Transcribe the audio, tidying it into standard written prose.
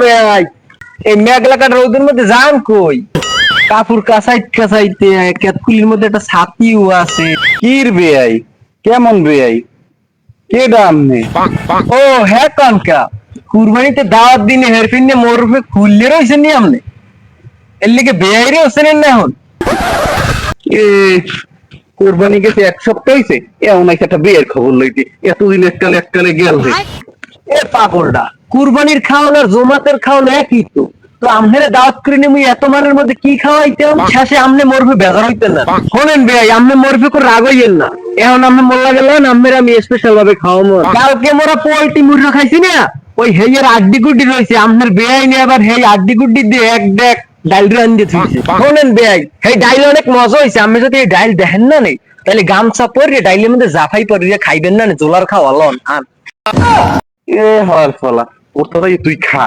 ভাই এই মেঘলা কাটা রোদের মধ্যে যান কই? কাপড় কাঁচাইতে কেতকুলির মধ্যে একটা ছাতিও আছে। কির বেআই কেমন বেআই কে দাম নেই? ও হ্যাঁ কনকা কুরবানিতে দাওয়াত দিনে হেরফিন নিয়ে মোরফে খুললে রয়েছে নি আমনে এর লিগে বেআইরে হচ্ছেন না এখন। এ কোরবানি গেছে 1 সপ্তাহ হয়েছে এমন একটা বিয়ের খবর লইতে এতদিন এককালে গেল রে। এ পাগলটা কুরবানির খাওয়ান আর জমাতের খাওয়ান একই তো। তো আমনের দাওয়াত করে নিয়ে এত মানের মধ্যে কি খাওয়াইতাম শেষে আমনে মরফে বেজার হইতেন না। শোনেন ভাই আমনে মরফে করে রাগ হইয়েন না। এখন আমনে মোল্লা গেলেন আমের আমি স্পেশাল ভাবে খাওয়াবো। কালকে মোরা পোল্ট্রি মুরগি খাইছি না ওই হেয়ের আড্ডি গুড্ডি রয়েছে আমনের বেআই নিয়ে আবার হেই আড্ডি গুড্ডি দিয়ে এক দেখ ডাইল রান দিয়ে থুইছে। শোনেন বেআই হেই ডাইল অনেক মজা হয়েছে আপনি যদি এই ডাইল দেখেন না নেই তাহলে গামছা পরে ডাইলের মধ্যে জাফাই পরে খাইবেন না জোলার খাওয়া লন আন। এ হওয়ার ফলা ওর তো তুই খা।